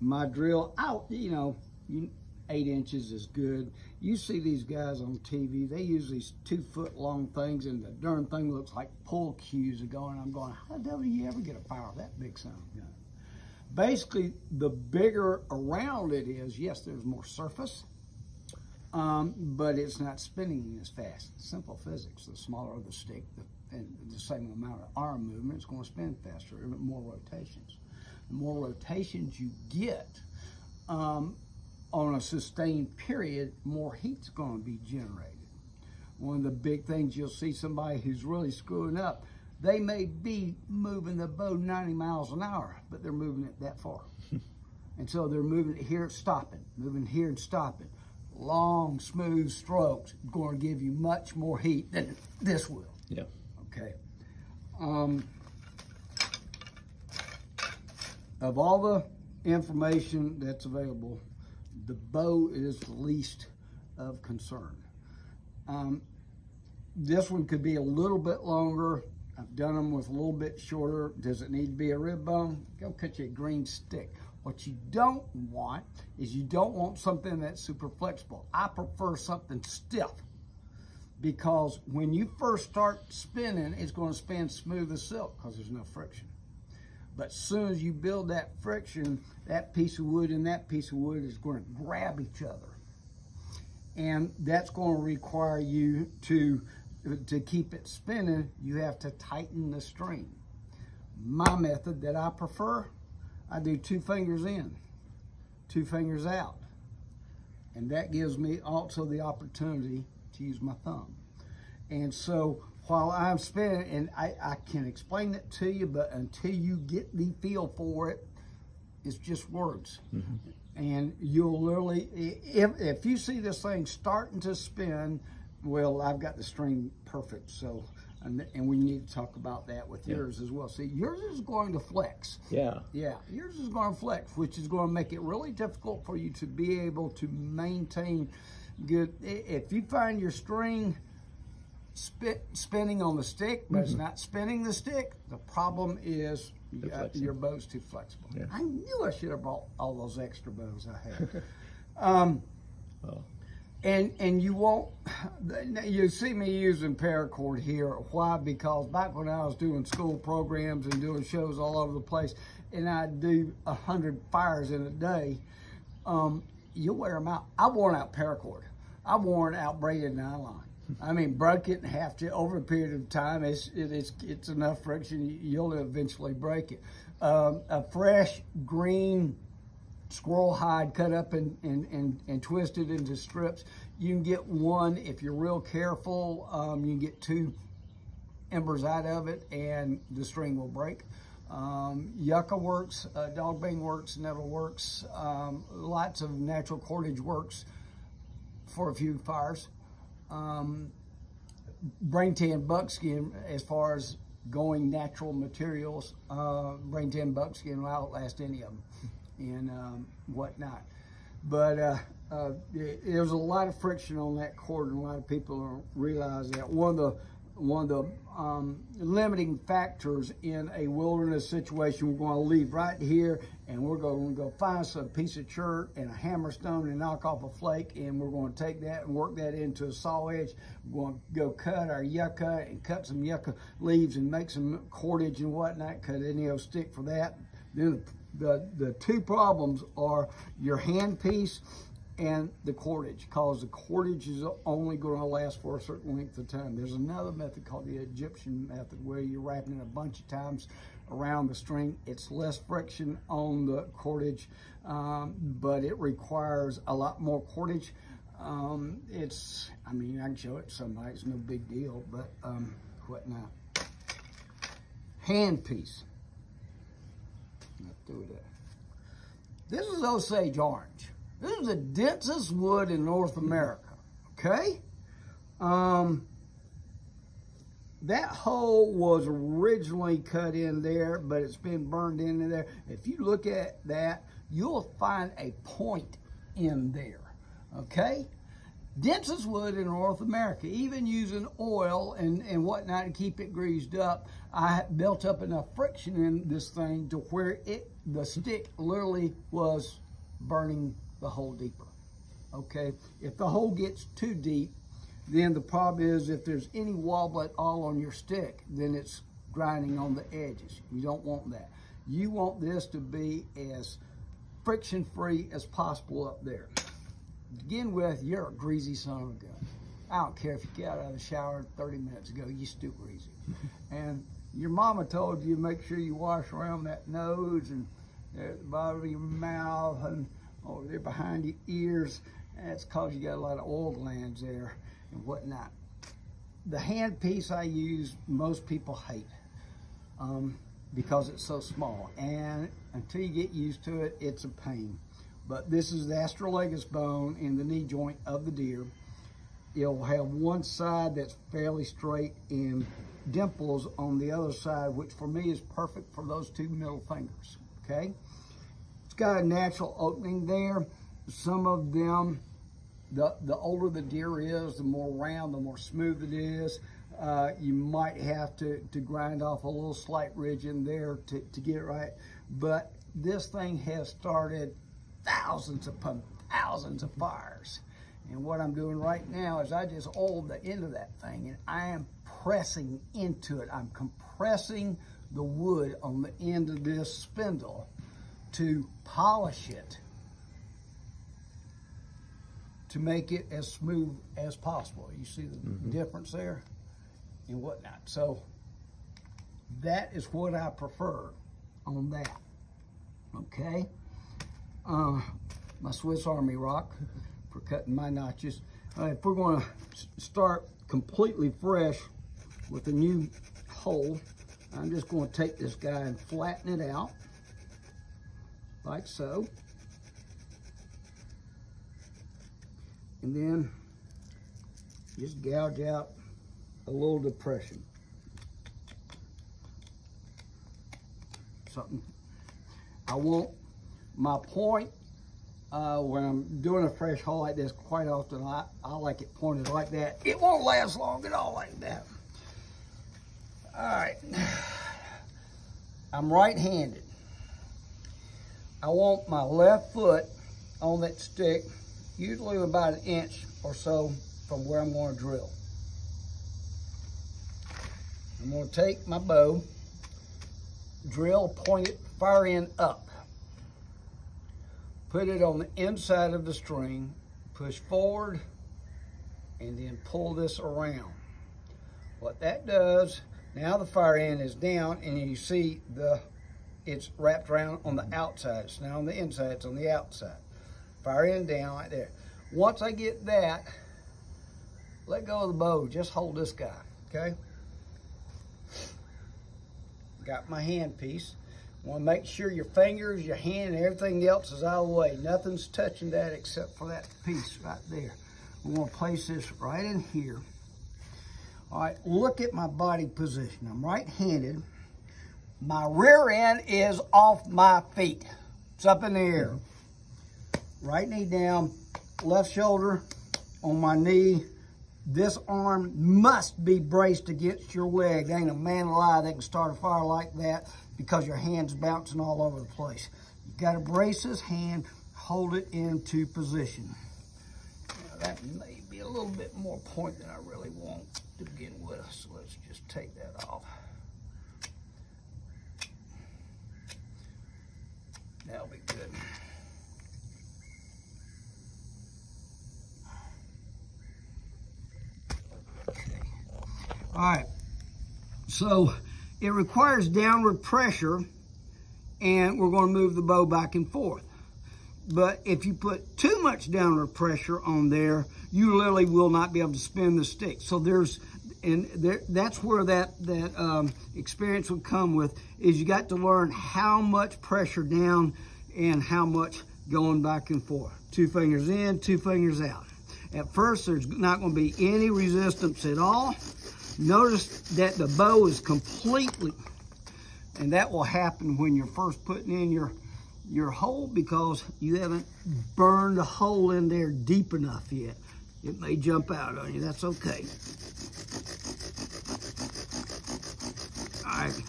my drill out, 8 inches is good. You see these guys on TV, they use these 2-foot long things and the darn thing looks like pull cues are going. I'm going, how the devil do you ever get a fire with that big son of a gun? Basically, the bigger around it is, yes, there's more surface, but it's not spinning as fast. Simple physics. The smaller the stick, and the same amount of arm movement, it's going to spin faster, more rotations. The more rotations you get on a sustained period, more heat's going to be generated. One of the big things you'll see somebody who's really screwing up, they may be moving the bow 90 miles an hour, but they're moving it that far. And so they're moving it here, stopping, moving here and stopping. Long, smooth strokes going to give you much more heat than this will. Yeah. Okay. Of all the information that's available, the bow is the least of concern. This one could be a little bit longer. I've done them with a little bit shorter. Does it need to be a rib bone? Go cut you a green stick. What you don't want is you don't want something that's super flexible. I prefer something stiff because when you first start spinning, it's going to spin smooth as silk because there's no friction. But as soon as you build that friction, that piece of wood and that piece of wood is going to grab each other. And that's going to require you to keep it spinning, you have to tighten the string. My method that I prefer, I do 2 fingers in, 2 fingers out. And that gives me also the opportunity to use my thumb. And so while I'm spinning, and I can explain it to you, but until you get the feel for it, it's just words. Mm-hmm. And you'll literally, if you see this thing starting to spin, well, I've got the string perfect. So, and we need to talk about that with yours as well. See, yours is going to flex. Yeah. Yeah, yours is going to flex, which is going to make it really difficult for you to be able to maintain good. If you find your string spinning on the stick, but it's not spinning the stick, the problem is your bow's too flexible. Yeah. I knew I should have brought all those extra bows I had. And you won't, you see me using paracord here. Why? Because back when I was doing school programs and doing shows all over the place, and I'd do 100 fires in a day, you'll wear them out. I've worn out paracord. I've worn out braided nylon. I mean, broke it in half over a period of time. It's enough friction, you'll eventually break it. A fresh green squirrel hide cut up and twisted into strips. You can get one, if you're real careful, you can get 2 embers out of it and the string will break. Yucca works, dog bane works, nettle works, lots of natural cordage works for a few fires. Brain tan buckskin, as far as going natural materials, brain tan buckskin will outlast any of them and whatnot. But there's a lot of friction on that cord, and a lot of people don't realize that. One of the limiting factors in a wilderness situation, we're going to leave right here, and we're going to go find some piece of chert and a hammerstone and knock off a flake, and we're going to take that and work that into a saw edge. We're going to go cut our yucca and cut some yucca leaves and make some cordage and whatnot, cut any old stick for that. Then the 2 problems are your handpiece and the cordage, because the cordage is only going to last for a certain length of time. There's another method called the Egyptian method, where you're wrapping it a bunch of times around the string. It's less friction on the cordage, but it requires a lot more cordage. I mean, I can show it to somebody, it's no big deal, but whatnot. Handpiece. Let's do that. This is Osage orange. This is the densest wood in North America, okay? That hole was originally cut in there, but it's been burned into there. If you look at that, you'll find a point in there, okay? Densest wood in North America, even using oil and whatnot to keep it greased up. I built up enough friction in this thing to where the stick literally was burning the hole deeper. Okay, if the hole gets too deep, then the problem is if there's any wobble at all on your stick, then it's grinding on the edges. You don't want that. You want this to be as friction-free as possible up there. To begin with, you're a greasy son of a gun. I don't care if you got out of the shower 30 minutes ago, you still greasy. And your mama told you make sure you wash around that nose and at the bottom of your mouth and over there behind your ears. That's because you got a lot of oil glands there and whatnot. The hand piece I use, most people hate because it's so small. And until you get used to it, it's a pain. But this is the astragalus bone in the knee joint of the deer. It'll have one side that's fairly straight and dimples on the other side, which for me is perfect for those two middle fingers, okay? It's got a natural opening there. Some of them, the older the deer is, the more round, the more smooth it is. You might have to grind off a little slight ridge in there to get it right. But this thing has started thousands upon thousands of fires. And what I'm doing right now is I just oiled the end of that thing and I am pressing into it. I'm compressing the wood on the end of this spindle to polish it, to make it as smooth as possible. You see the difference there and whatnot. So that is what I prefer on that, okay? My Swiss Army rock for cutting my notches. If we're gonna start completely fresh with a new hole, I'm just gonna take this guy and flatten it out like so. And then just gouge out a little depression. Something. I want my point when I'm doing a fresh hole like this, quite often I like it pointed like that. It won't last long at all like that. All right. I'm right-handed. I want my left foot on that stick, usually about 1 inch or so from where I'm going to drill. I'm going to take my bow, drill, point it, fire end up. Put it on the inside of the string, push forward, and then pull this around. What that does, now the fire end is down, and you see it's wrapped around on the outside. It's not on the inside, it's on the outside. Fire end down right there. Once I get that, let go of the bow, just hold this guy, okay? Got my hand piece. Want to make sure your fingers, your hand, and everything else is out of the way. Nothing's touching that except for that piece right there. We're going to place this right in here. All right, look at my body position. I'm right-handed. My rear end is off my feet. It's up in the air. Right knee down, left shoulder on my knee. This arm must be braced against your leg. There ain't a man alive that can start a fire like that because your hand's bouncing all over the place. You got to brace this hand, hold it into position. Now, that may be a little bit more point than I really want to begin with, so let's just take that off. That'll be good. Okay. All right, so it requires downward pressure, and we're going to move the bow back and forth. But if you put too much downward pressure on there, you literally will not be able to spin the stick. So that's where that experience would come with, is you got to learn how much pressure down and how much going back and forth. 2 fingers in, 2 fingers out. At first, there's not going to be any resistance at all. Notice that the bow is completely, and that will happen when you're first putting in your hole because you haven't burned a hole in there deep enough yet. It may jump out on you, that's okay. All right,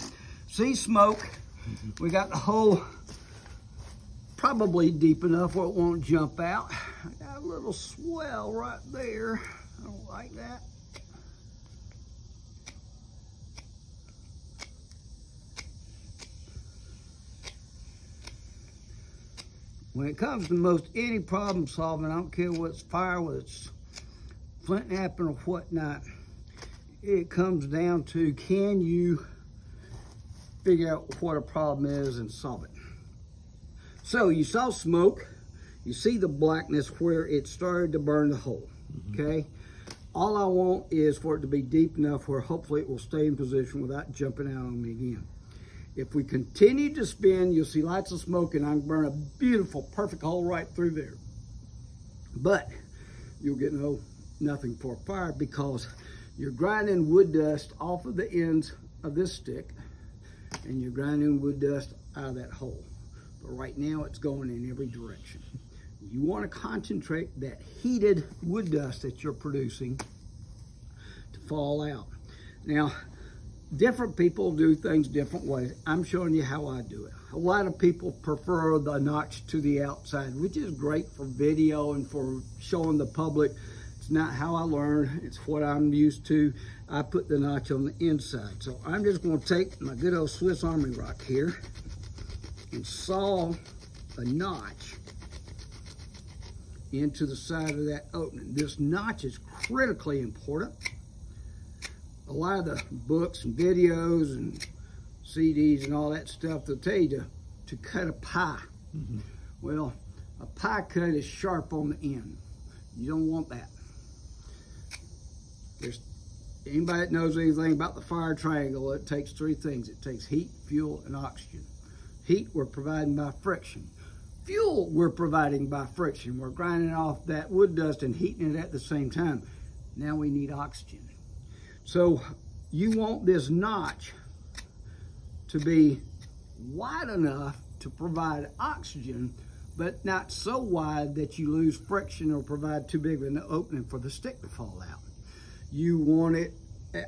see smoke. We got the hole probably deep enough where it won't jump out. I got a little swell right there. I don't like that. When it comes to most any problem solving, I don't care what's fire, whether it's flint knapping or whatnot, it comes down to, can you figure out what a problem is and solve it? So you saw smoke, you see the blackness where it started to burn the hole, okay? All I want is for it to be deep enough where hopefully it will stay in position without jumping out on me again. If we continue to spin, you'll see lots of smoke and I can burn a beautiful, perfect hole right through there. But you'll get nothing for a fire because you're grinding wood dust off of the ends of this stick and you're grinding wood dust out of that hole. But right now it's going in every direction. You want to concentrate that heated wood dust that you're producing to fall out. Now, different people do things different ways. I'm showing you how I do it. A lot of people prefer the notch to the outside, which is great for video and for showing the public. It's not how I learn, it's what I'm used to. I put the notch on the inside. So I'm just gonna take my good old Swiss Army rock here and saw a notch into the side of that opening. This notch is critically important. A lot of the books and videos and CDs and all that stuff, they'll tell you to cut a pie. Well, a pie cut is sharp on the end. You don't want that. There's anybody that knows anything about the fire triangle, it takes three things. It takes heat, fuel, and oxygen. Heat we're providing by friction. Fuel we're providing by friction. We're grinding off that wood dust and heating it at the same time. Now we need oxygen. So you want this notch to be wide enough to provide oxygen, but not so wide that you lose friction or provide too big of an opening for the stick to fall out. You want it,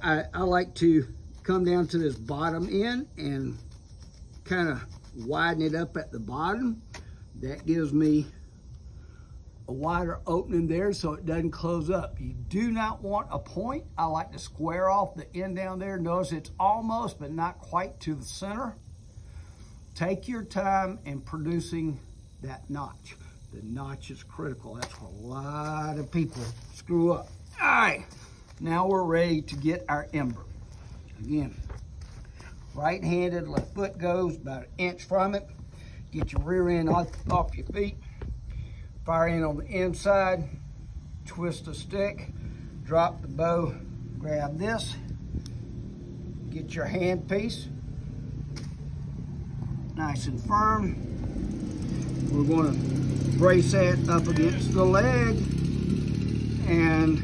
I like to come down to this bottom end and kind of widen it up at the bottom. That gives me a wider opening there so it doesn't close up. You do not want a point. I like to square off the end down there. Notice it's almost but not quite to the center. Take your time in producing that notch. The notch is critical. That's where a lot of people screw up. All right, now we're ready to get our ember. Again, right-handed, left foot goes about an inch from it. Get your rear end off your feet. Fire in on the inside, twist the stick, drop the bow, grab this, get your hand piece nice and firm. We're going to brace that up against the leg and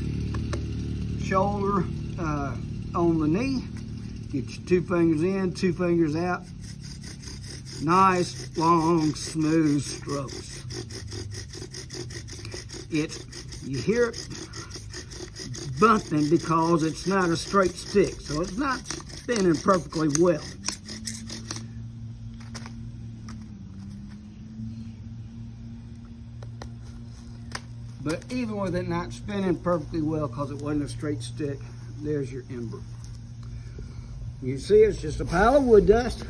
shoulder on the knee. Get your 2 fingers in, 2 fingers out. Nice, long, smooth strokes. You hear it bumping because it's not a straight stick, so it's not spinning perfectly well. But even with it not spinning perfectly well because it wasn't a straight stick, there's your ember. You see it's just a pile of wood dust.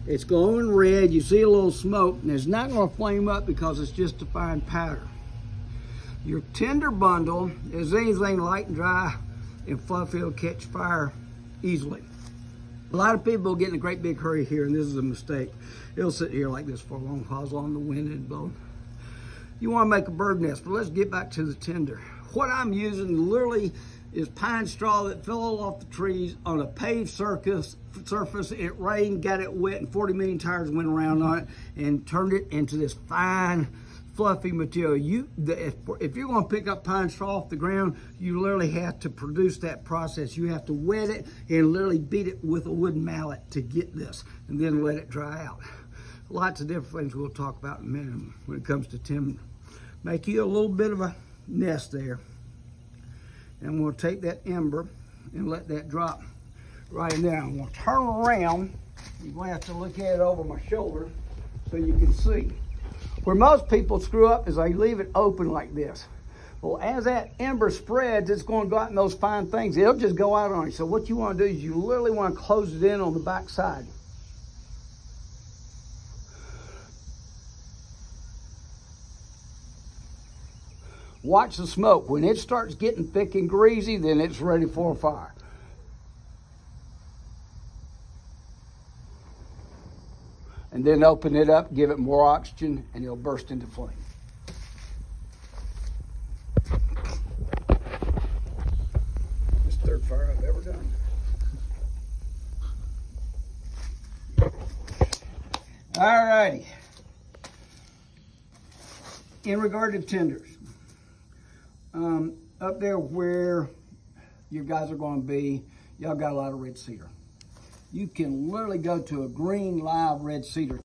It's glowing red. You see a little smoke, and it's not going to flame up because it's just a fine powder. Your tinder bundle is anything light and dry and fluffy will catch fire easily. A lot of people get in a great big hurry here, and this is a mistake. It'll sit here like this for a long while as long as the wind is blowing. You want to make a bird nest, but let's get back to the tinder. What I'm using literally is pine straw that fell off the trees on a paved surface. It rained, got it wet, and 40 million tires went around on it and turned it into this fine, fluffy material. If you're going to pick up pine straw off the ground, you literally have to produce that process. You have to wet it and literally beat it with a wooden mallet to get this, and then let it dry out. Lots of different things we'll talk about in a minute when it comes to timber. Make you a little bit of a nest there. And we'll take that ember and let that drop right in there. I'm gonna turn around. You're gonna have to look at it over my shoulder so you can see. Where most people screw up is they leave it open like this. Well, as that ember spreads, it's going to go out in those fine things. It'll just go out on you. So what you want to do is you literally want to close it in on the back side. Watch the smoke. When it starts getting thick and greasy, then it's ready for a fire. And then open it up, give it more oxygen, and it'll burst into flame. This third fire I've ever done. All righty. In regard to tenders, up there where you guys are going to be, y'all got a lot of red cedar. You can literally go to a green live red cedar